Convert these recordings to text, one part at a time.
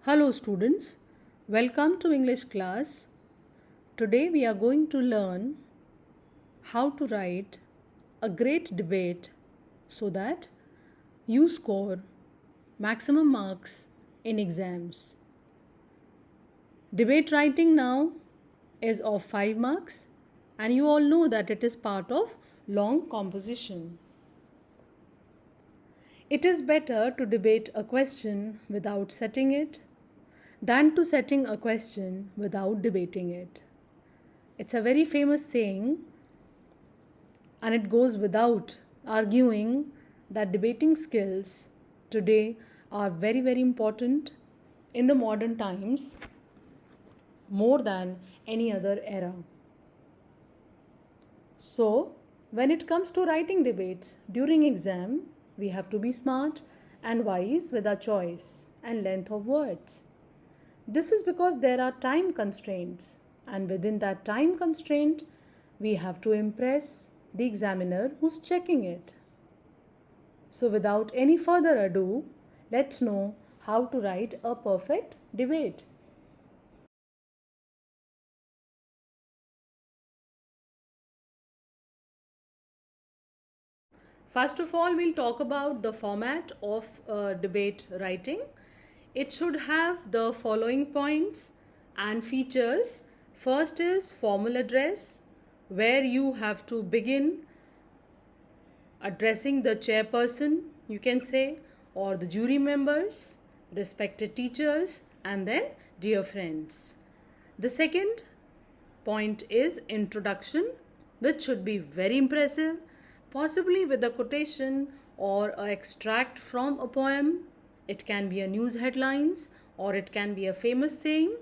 Hello students, welcome to English class. Today we are going to learn how to write a great debate so that you score maximum marks in exams. Debate writing now is of 5 marks and you all know that it is part of long composition. It is better to debate a question without setting it than to setting a question without debating it. It's a very famous saying, and it goes without arguing that debating skills today are very, very important in the modern times more than any other era. So, when it comes to writing debates during exam, we have to be smart and wise with our choice and length of words. This is because there are time constraints, and within that time constraint, we have to impress the examiner who's checking it. So, without any further ado, let's know how to write a perfect debate. First of all, we'll talk about the format of debate writing. It should have the following points and features. First is formal address, where you have to begin addressing the chairperson, you can say, or the jury members, respected teachers, and then dear friends. The second point is introduction, which should be very impressive, possibly with a quotation or an extract from a poem. It can be a news headlines or it can be a famous saying,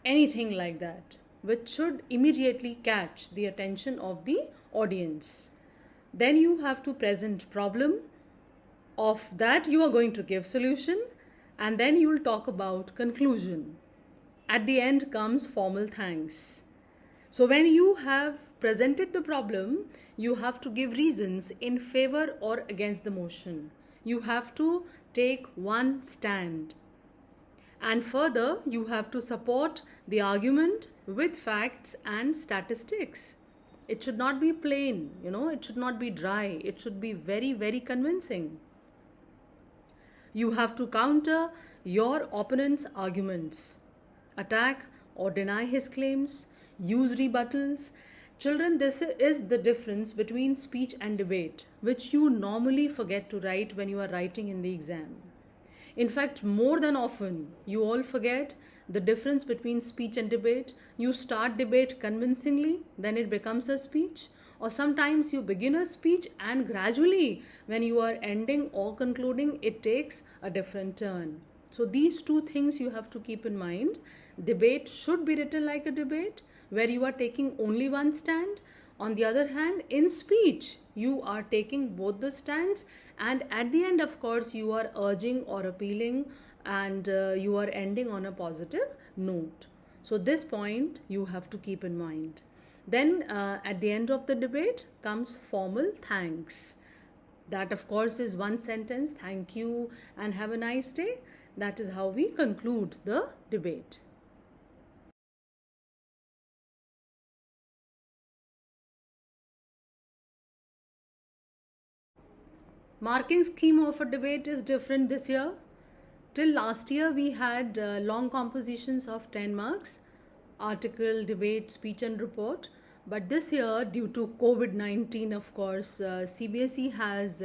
anything like that, which should immediately catch the attention of the audience. Then you have to present problem. Of that you are going to give solution, and then you will talk about conclusion. At the end comes formal thanks. So when you have presented the problem, you have to give reasons in favor or against the motion. You have to take one stand. And further, you have to support the argument with facts and statistics. It should not be plain, it should not be dry. It should be very, very convincing. You have to counter your opponent's arguments, attack or deny his claims, use rebuttals. Children, this is the difference between speech and debate, which you normally forget to write when you are writing in the exam. In fact, more than often, you all forget the difference between speech and debate. You start debate convincingly, then it becomes a speech. Or sometimes you begin a speech and gradually, when you are ending or concluding, it takes a different turn. So these two things you have to keep in mind. Debate should be written like a debate, where you are taking only one stand. On the other hand, in speech, you are taking both the stands, and at the end, of course, you are urging or appealing, and you are ending on a positive note. So this point you have to keep in mind. Then at the end of the debate comes formal thanks. That, of course, is one sentence: thank you and have a nice day. That is how we conclude the debate. Marking scheme of a debate is different this year. Till last year, we had long compositions of 10 marks, article, debate, speech, and report. But this year, due to COVID-19, of course, CBSE has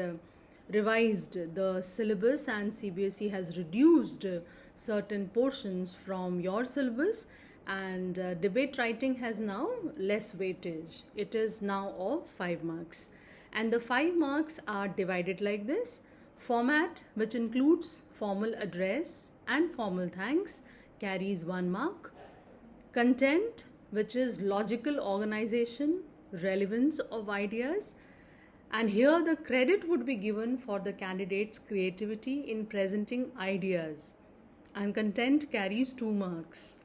revised the syllabus and CBSE has reduced certain portions from your syllabus, and debate writing has now less weightage. It is now of 5 marks. And the 5 marks are divided like this. Format, which includes formal address and formal thanks, carries 1 mark. Content, which is logical organization, relevance of ideas, and here the credit would be given for the candidate's creativity in presenting ideas, and content carries 2 marks.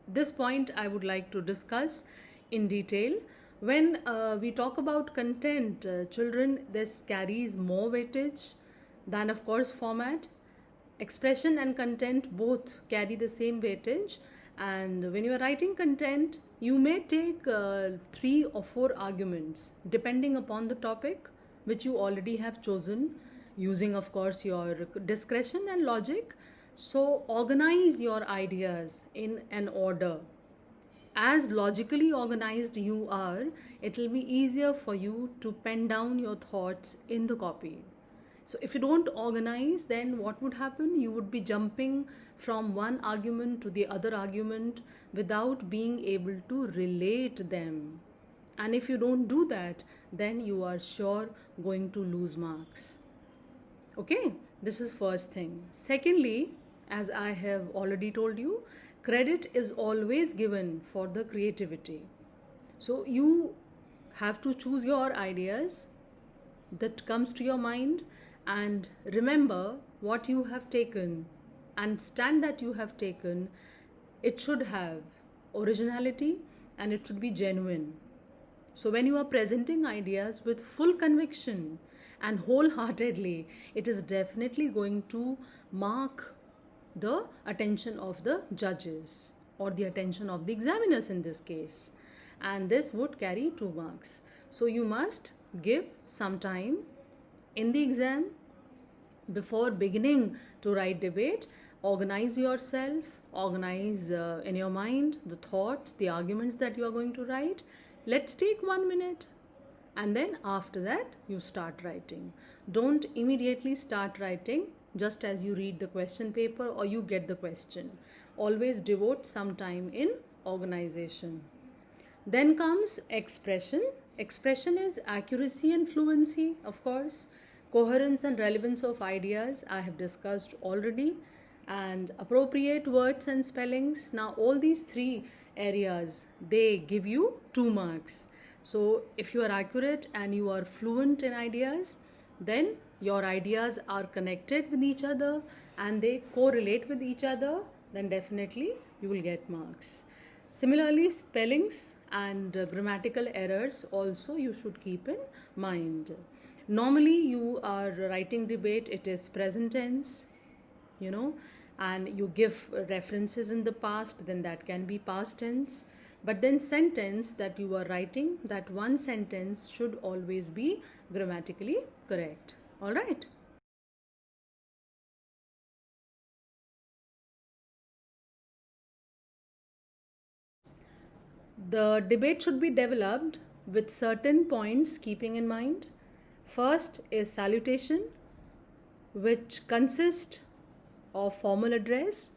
This point I would like to discuss in detail. When we talk about content, children, this carries more weightage than, of course, format. expression and content both carry the same weightage, and when you are writing content, you may take 3 or 4 arguments depending upon the topic which you already have chosen, using of course your discretion and logic. So organize your ideas in an order. As logically organized you are, it will be easier for you to pen down your thoughts in the copy. So if you don't organize, then what would happen? You would be jumping from one argument to the other argument without being able to relate them. And if you don't do that, then you are sure going to lose marks. Okay, this is first thing. Secondly, as I have already told you, credit is always given for the creativity. So you have to choose your ideas that comes to your mind and remember what you have taken and stand that you have taken. It should have originality and it should be genuine. So when you are presenting ideas with full conviction and wholeheartedly, it is definitely going to mark the attention of the judges or the attention of the examiners in this case, and this would carry 2 marks. So you must give some time in the exam before beginning to write debate. Organize yourself, organize in your mind the thoughts, the arguments that you are going to write. Let's take 1 minute, and then after that you start writing. Don't immediately start writing just as you read the question paper or you get the question. Always devote some time in organization. Then comes expression. Expression is accuracy and fluency, of course. Coherence and relevance of ideas I have discussed already, and appropriate words and spellings. Now all these 3 areas, they give you 2 marks. So if you are accurate and you are fluent in ideas, then your ideas are connected with each other and they correlate with each other, then definitely you will get marks. Similarly, spellings and grammatical errors also you should keep in mind. Normally you are writing debate, it is present tense, and you give references in the past, then that can be past tense. But then sentence that you are writing, that one sentence should always be grammatically correct. All right. The debate should be developed with certain points keeping in mind. First is salutation, which consists of formal address.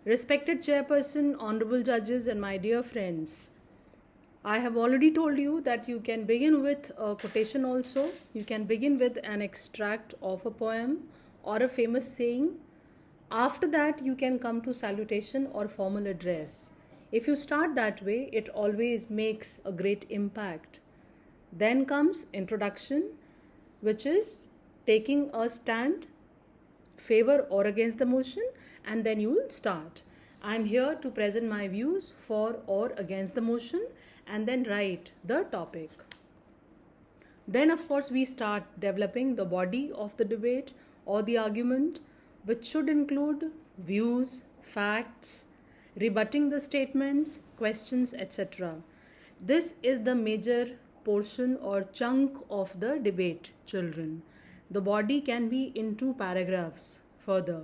Respected chairperson, honorable judges, and my dear friends, I have already told you that you can begin with a quotation also. You can begin with an extract of a poem or a famous saying. After that, you can come to salutation or formal address. If you start that way, it always makes a great impact. Then comes introduction, which is taking a stand, favor or against the motion, and then you will start. I am here to present my views for or against the motion and then write the topic. Then of course we start developing the body of the debate or the argument, which should include views, facts, rebutting the statements, questions, etc. This is the major portion or chunk of the debate, children. The body can be in 2 paragraphs further.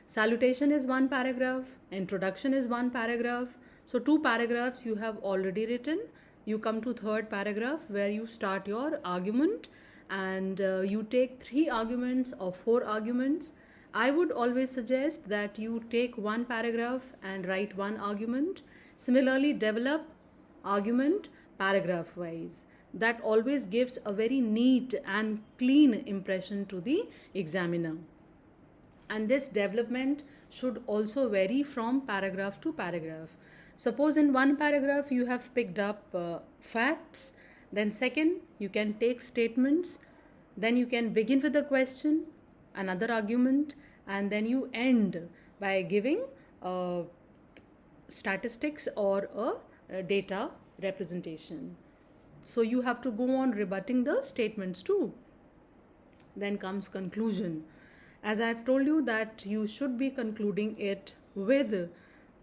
Salutation is 1 paragraph, introduction is 1 paragraph. So 2 paragraphs you have already written. You come to 3rd paragraph where you start your argument, and you take 3 arguments or 4 arguments. I would always suggest that you take 1 paragraph and write 1 argument. Similarly, develop argument paragraph wise. That always gives a very neat and clean impression to the examiner. And this development should also vary from paragraph to paragraph. Suppose in 1 paragraph you have picked up facts, then second you can take statements, then you can begin with a question, another argument, and then you end by giving statistics or a data representation. So you have to go on rebutting the statements too. Then comes conclusion. As I've told you that you should be concluding it with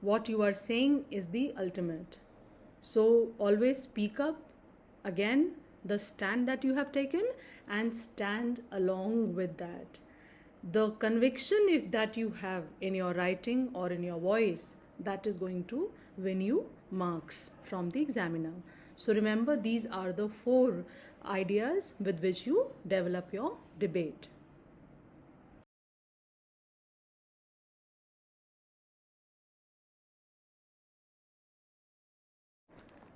what you are saying is the ultimate. So always speak up again the stand that you have taken and stand along with that. The conviction that you have in your writing or in your voice, that is going to win you marks from the examiner. So remember, these are the 4 ideas with which you develop your debate.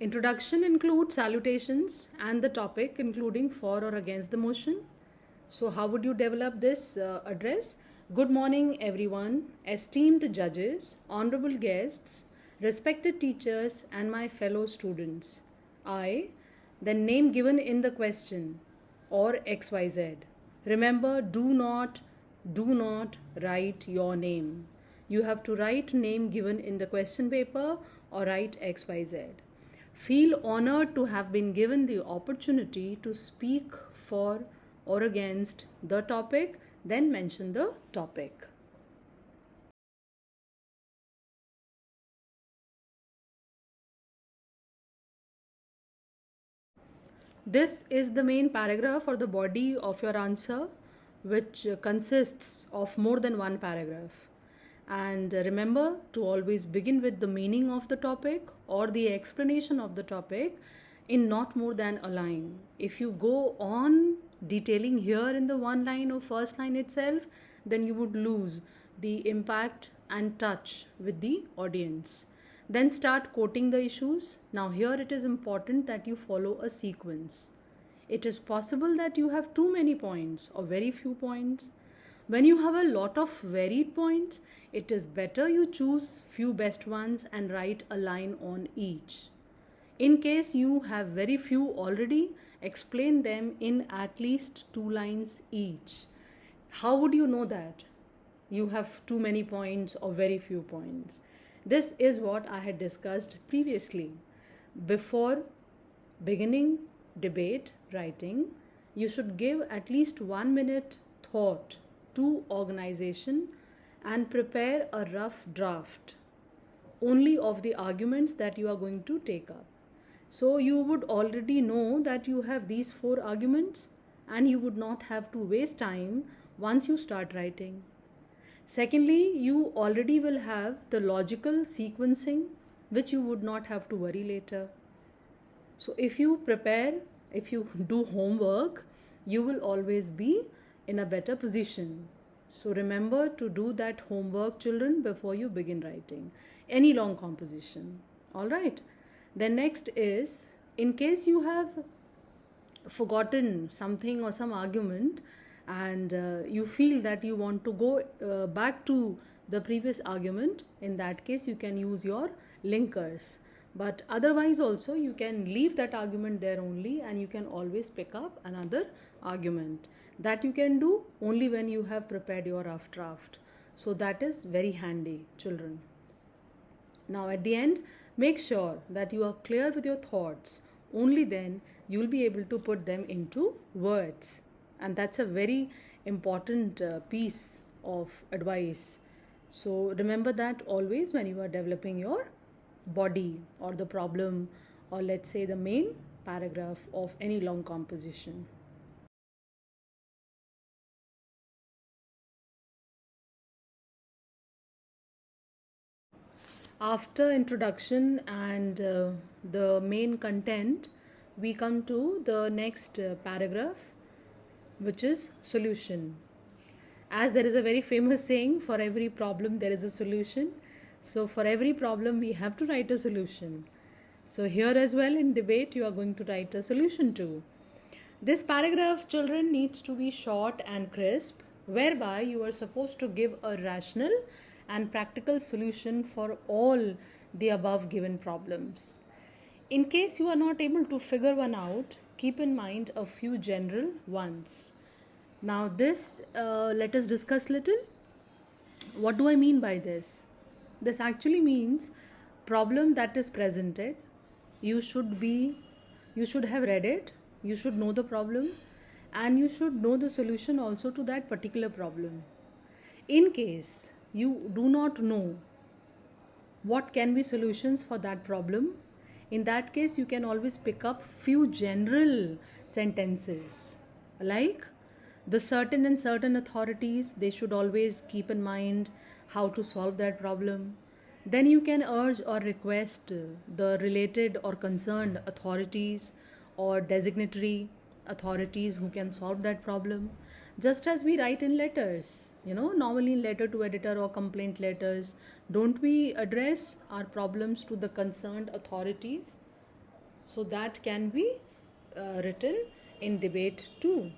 Introduction includes salutations and the topic, including for or against the motion. So how would you develop this address? Good morning, everyone, esteemed judges, honorable guests, respected teachers, and my fellow students. I, the name given in the question, or XYZ. Remember, do not write your name. You have to write name given in the question paper or write XYZ. Feel honored to have been given the opportunity to speak for or against the topic, then mention the topic. This is the main paragraph or the body of your answer, which consists of more than one paragraph. And remember to always begin with the meaning of the topic or the explanation of the topic in not more than a line. If you go on detailing here in the one line or first line itself, then you would lose the impact and touch with the audience. Then start quoting the issues. Now here it is important that you follow a sequence. It is possible that you have too many points or very few points. When you have a lot of varied points, it is better you choose few best ones and write a line on each. In case you have very few already, explain them in at least 2 lines each. How would you know that you have too many points or very few points? This is what I had discussed previously. Before beginning debate writing, you should give at least 1 minute thought to organization and prepare a rough draft only of the arguments that you are going to take up. So you would already know that you have these 4 arguments and you would not have to waste time once you start writing. Secondly, you already will have the logical sequencing which you would not have to worry later. So if you prepare, if you do homework, you will always be in a better position. So remember to do that homework, children, before you begin writing any long composition. All right. Then next is, in case you have forgotten something or some argument and you feel that you want to go back to the previous argument, in that case you can use your linkers. But otherwise also you can leave that argument there only and you can always pick up another argument. That you can do only when you have prepared your rough draft. So that is very handy, children. Now at the end, make sure that you are clear with your thoughts. Only then you will be able to put them into words. And that's a very important piece of advice. So remember that always when you are developing your body or the problem, or let's say the main paragraph of any long composition. After introduction and the main content, we come to the next paragraph, which is solution. As there is a very famous saying, for every problem there is a solution. So for every problem we have to write a solution. So here as well in debate you are going to write a solution too. This paragraph, children, needs to be short and crisp, whereby you are supposed to give a rational and practical solution for all the above given problems. In case you are not able to figure one out, keep in mind a few general ones. Now this, let us discuss little. What do I mean by this? This actually means problem that is presented. You should have read it, you should know the problem, and you should know the solution also to that particular problem. In case you do not know what can be solutions for that problem, in that case you can always pick up few general sentences like the certain and certain authorities, they should always keep in mind how to solve that problem. Then you can urge or request the related or concerned authorities or designatory authorities who can solve that problem. Just as we write in letters, normally in letter to editor or complaint letters, don't we address our problems to the concerned authorities? So that can be written in debate too.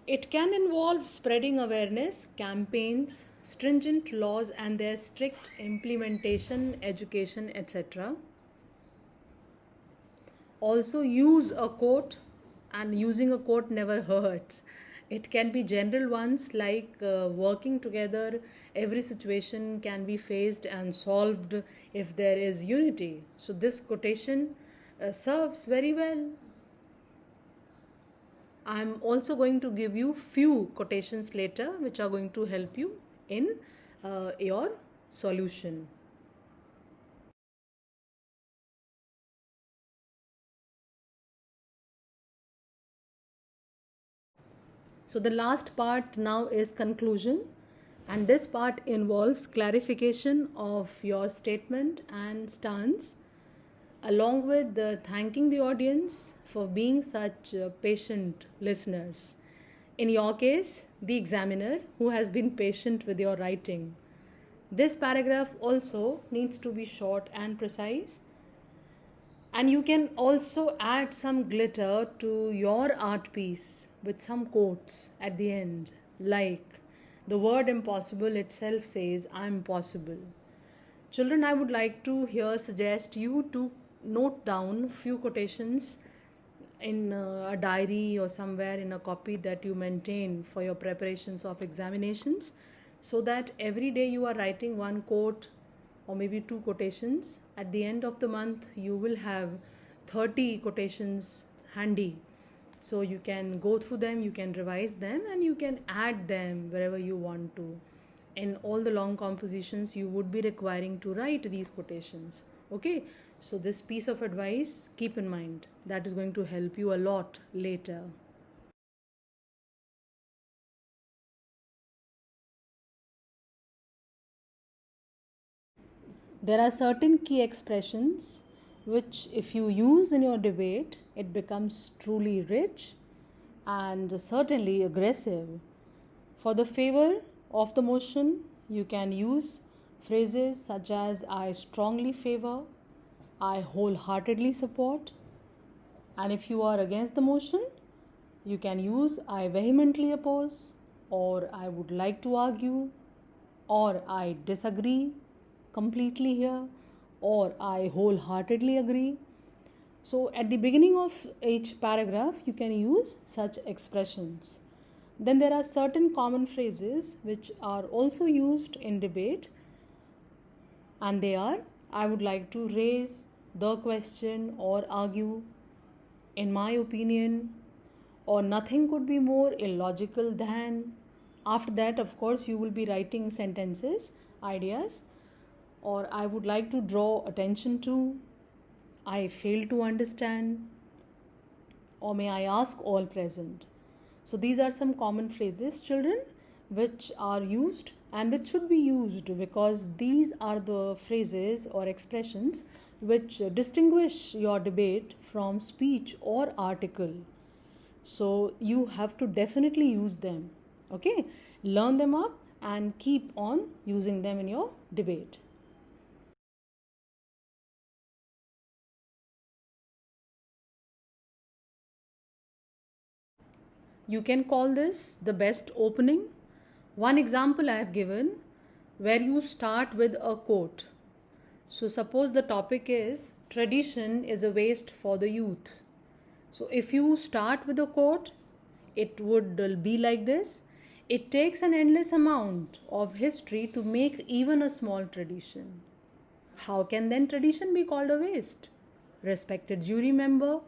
It can involve spreading awareness, campaigns, stringent laws and their strict implementation, education, etc. Also use a quote, and using a quote never hurts. It can be general ones like working together, every situation can be faced and solved if there is unity. So this quotation serves very well. I'm also going to give you few quotations later which are going to help you in your solution. So the last part now is conclusion, and this part involves clarification of your statement and stance, along with thanking the audience for being such patient listeners. In your case, the examiner who has been patient with your writing. This paragraph also needs to be short and precise. And you can also add some glitter to your art piece with some quotes at the end, like the word impossible itself says, I'm possible. Children, I would like to here suggest you to note down few quotations in a diary or somewhere in a copy that you maintain for your preparations of examinations, so that every day you are writing one quote or maybe two quotations. At the end of the month you will have 30 quotations handy, so you can go through them, you can revise them, and you can add them wherever you want to. In all the long compositions you would be requiring to write these quotations. Okay, so this piece of advice, keep in mind, that is going to help you a lot later. There are certain key expressions which, if you use in your debate, it becomes truly rich and certainly aggressive. For the favor of the motion, you can use phrases such as I strongly favor, I wholeheartedly support. And if you are against the motion, you can use I vehemently oppose, or I would like to argue, or I disagree completely here, or I wholeheartedly agree. So at the beginning of each paragraph, you can use such expressions. Then there are certain common phrases which are also used in debate, and they are I would like to raise the question or argue, in my opinion, or nothing could be more illogical than. After that, of course, you will be writing sentences, ideas, or I would like to draw attention to, I fail to understand, or may I ask all present. So these are some common phrases, children, which are used and which should be used, because these are the phrases or expressions which distinguish your debate from speech or article. So you have to definitely use them. Okay, learn them up and keep on using them in your debate. You can call this the best opening. One example I have given where you start with a quote. So suppose the topic is tradition is a waste for the youth. So if you start with a quote, it would be like this. It takes an endless amount of history to make even a small tradition. How can then tradition be called a waste? Respected jury member,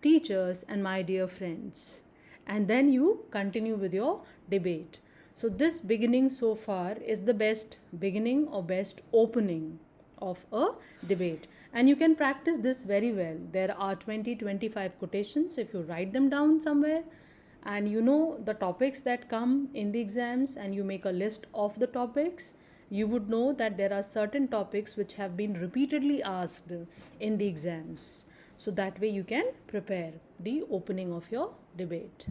teachers, and my dear friends. And then you continue with your debate. So this beginning so far is the best beginning or best opening of a debate. And you can practice this very well. There are 20-25 quotations if you write them down somewhere, and you know the topics that come in the exams, and you make a list of the topics. You would know that there are certain topics which have been repeatedly asked in the exams. So that way you can prepare the opening of your debate.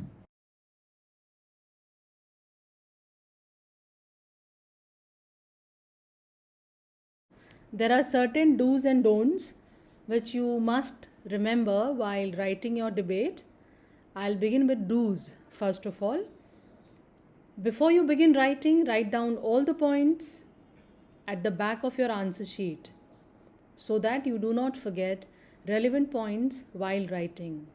There are certain do's and don'ts which you must remember while writing your debate. I'll begin with do's first of all. Before you begin writing, write down all the points at the back of your answer sheet so that you do not forget relevant points while writing.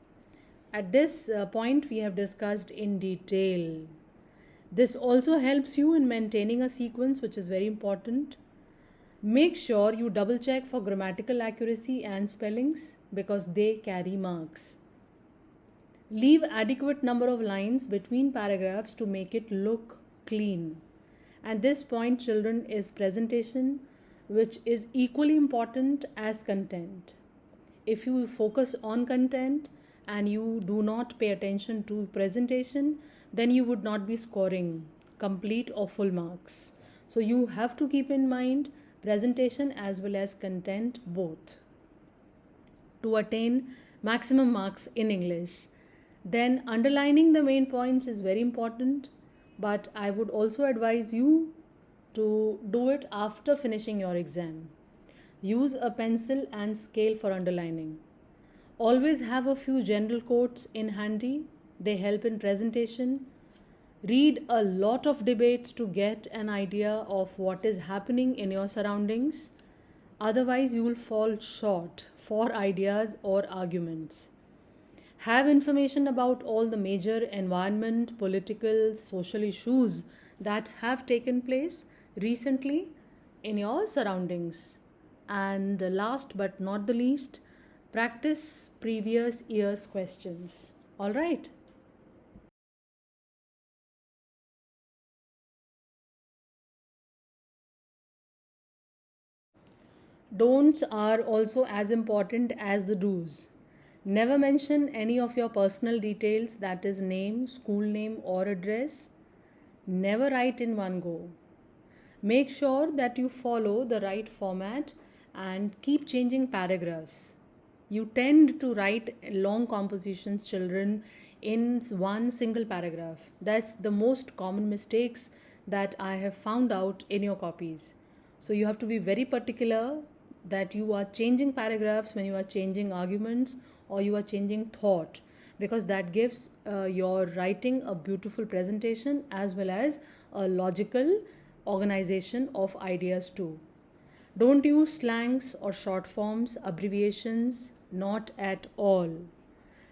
At this point, we have discussed in detail. This also helps you in maintaining a sequence, which is very important. Make sure you double check for grammatical accuracy and spellings because they carry marks. Leave adequate number of lines between paragraphs to make it look clean. And this point, children, is presentation, which is equally important as content. If you focus on content and you do not pay attention to presentation, then you would not be scoring complete or full marks. So you have to keep in mind presentation as well as content both to attain maximum marks in English. Then underlining the main points is very important, but I would also advise you to do it after finishing your exam. Use a pencil and scale for underlining. Always have a few general quotes in handy. They help in presentation. Read a lot of debates to get an idea of what is happening in your surroundings. Otherwise, you will fall short for ideas or arguments. Have information about all the major environment, political, social issues that have taken place recently in your surroundings. And last but not the least, practice previous year's questions. All right. Don'ts are also as important as the do's. Never mention any of your personal details, that is, name, school name, or address. Never write in one go. Make sure that you follow the right format and keep changing paragraphs. You tend to write long compositions, children, in one single paragraph. That's the most common mistakes that I have found out in your copies. So you have to be very particular that you are changing paragraphs when you are changing arguments or you are changing thought, because that gives your writing a beautiful presentation as well as a logical organization of ideas too. Don't use slangs or short forms, abbreviations, not at all.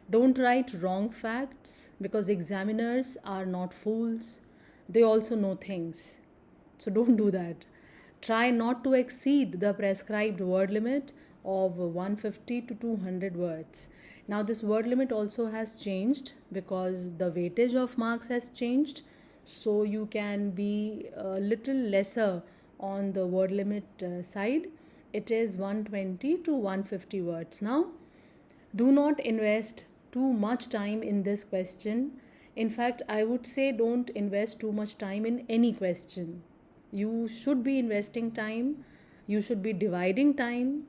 Don't write wrong facts because examiners are not fools. They also know things. So don't do that. Try not to exceed the prescribed word limit of 150 to 200 words. Now this word limit also has changed because the weightage of marks has changed. So you can be a little lesser on the word limit side. It is 120 to 150 words now. Do not invest too much time in this question. In fact, I would say don't invest too much time in any question. You should be investing time, you should be dividing time,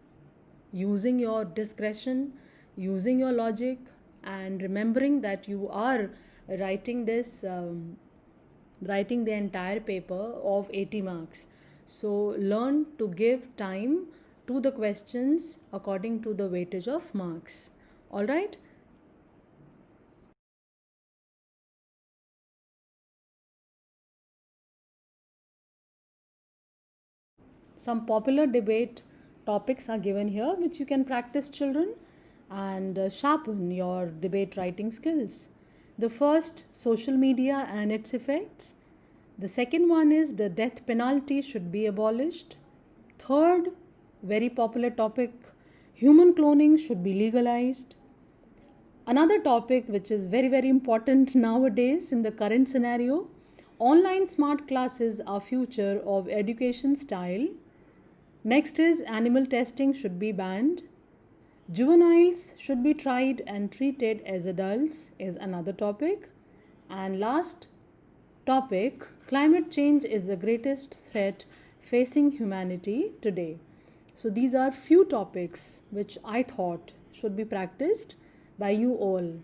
using your discretion, using your logic, and remembering that you are writing writing the entire paper of 80 marks. So learn to give time to the questions according to the weightage of marks. All right. Some popular debate topics are given here which you can practice, children, and sharpen your debate writing skills. The first, social media and its effects. The second one is the death penalty should be abolished. Third, very popular topic, human cloning should be legalized. Another topic which is very, very important nowadays in the current scenario, Online smart classes are future of education style. Next is animal testing should be banned. Juveniles should be tried and treated as adults is another topic. And last topic, climate change is the greatest threat facing humanity today. So these are few topics which I thought should be practiced by you all.